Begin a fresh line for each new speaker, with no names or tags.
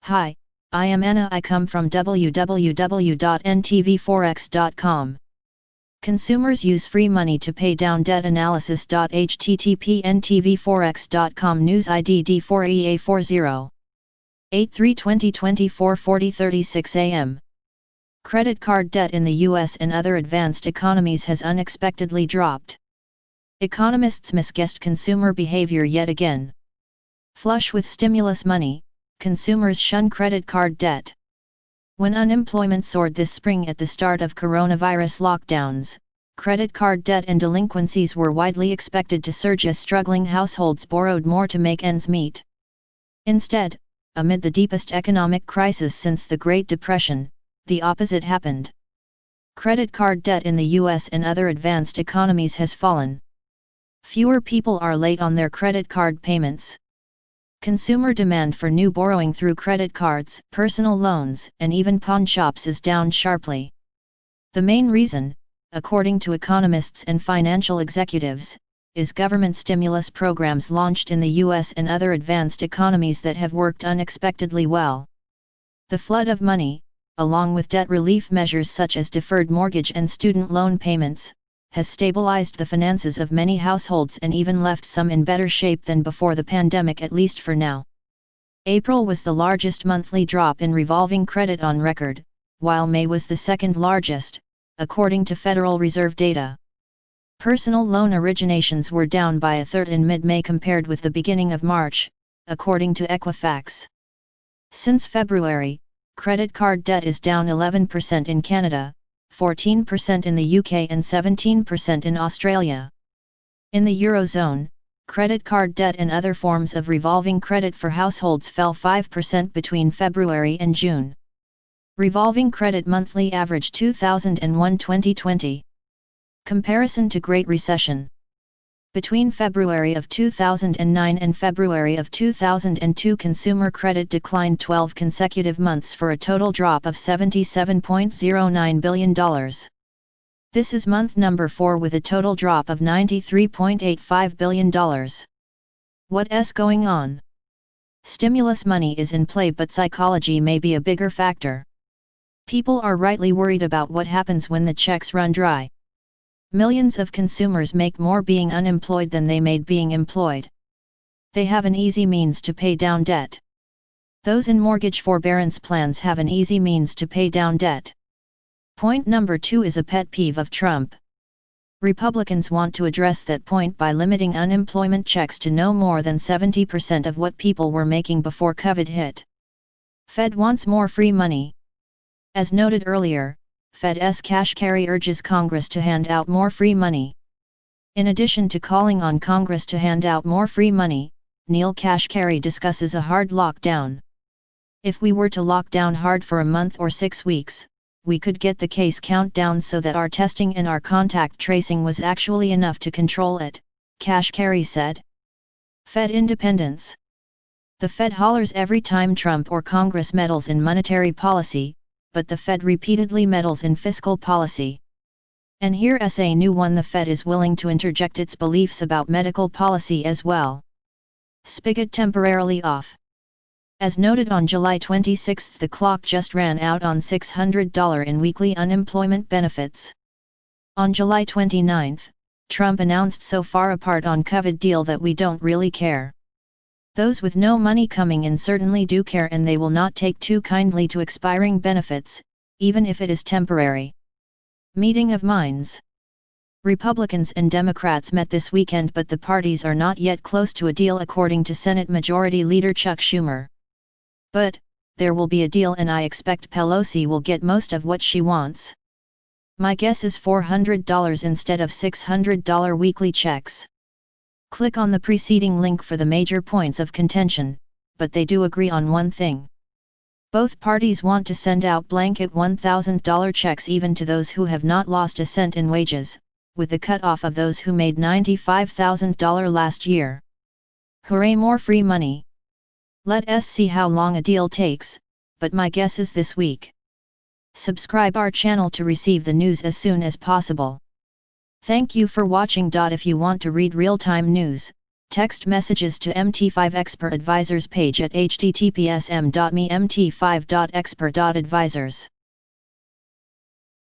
Hi, I am Anna. I come from www.ntvforex.com. Consumers use free money to pay down debt analysis. http ntvforex.com news ID D4EA40 8/3/2024 40:36 a.m. Credit card debt in the US and other advanced economies has unexpectedly dropped. Economists misguessed consumer behavior yet again. Flush with stimulus money, consumers shun credit card debt. When unemployment soared this spring at the start of coronavirus lockdowns, credit card debt and delinquencies were widely expected to surge as struggling households borrowed more to make ends meet. Instead, amid the deepest economic crisis since the Great Depression, the opposite happened. Credit card debt in the US and other advanced economies has fallen. Fewer people are late on their credit card payments. Consumer demand for new borrowing through credit cards, personal loans, and even pawn shops is down sharply. The main reason, according to economists and financial executives, is government stimulus programs launched in the US and other advanced economies that have worked unexpectedly well. The flood of money, along with debt relief measures such as deferred mortgage and student loan payments, has stabilized the finances of many households and even left some in better shape than before the pandemic, at least for now. April was the largest monthly drop in revolving credit on record, while May was the second largest, according to Federal Reserve data. Personal loan originations were down by a third in mid-May compared with the beginning of March, according to Equifax. Since February, credit card debt is down 11% in Canada, 14% in the UK and 17% in Australia. In the Eurozone, credit card debt and other forms of revolving credit for households fell 5% between February and June. Revolving credit monthly average 2001-2020. Comparison to Great Recession. Between February of 2009 and February of 2002, consumer credit declined 12 consecutive months for a total drop of $77.09 billion. This is month number 4 with a total drop of $93.85 billion. What's going on? Stimulus money is in play, but psychology may be a bigger factor. People are rightly worried about what happens when the checks run dry. Millions of consumers make more being unemployed than they made being employed. They have an easy means to pay down debt. Those in mortgage forbearance plans have an easy means to pay down debt. Point number 2 is a pet peeve of Trump. Republicans want to address that point by limiting unemployment checks to no more than 70% of what people were making before COVID hit. Fed wants more free money. As noted earlier, Fed's Kashkari urges Congress to hand out more free money. In addition to calling on Congress to hand out more free money, Neil Kashkari discusses a hard lockdown. If we were to lock down hard for a month or 6 weeks, we could get the case count down so that our testing and our contact tracing was actually enough to control it, Kashkari said. Fed independence. The Fed hollers every time Trump or Congress meddles in monetary policy, but the Fed repeatedly meddles in fiscal policy. And here's a new one: the Fed is willing to interject its beliefs about medical policy as well. Spigot temporarily off. As noted on July 26, the clock just ran out on $600 in weekly unemployment benefits. On July 29, Trump announced so far apart on COVID deal that we don't really care. Those with no money coming in certainly do care, and they will not take too kindly to expiring benefits, even if it is temporary. Meeting of minds. Republicans and Democrats met this weekend, but the parties are not yet close to a deal, according to Senate Majority Leader Chuck Schumer. But there will be a deal, and I expect Pelosi will get most of what she wants. My guess is $400 instead of $600 weekly checks. Click on the preceding link for the major points of contention, but they do agree on one thing. Both parties want to send out blanket $1,000 checks even to those who have not lost a cent in wages, with the cutoff of those who made $95,000 last year. Hooray, more free money! Let's see how long a deal takes, but my guess is this week. Subscribe our channel to receive the news as soon as possible. Thank you for watching. If you want to read real-time news, Text messages to MT5 Expert Advisors page at https://m.me mt5.expert.advisors.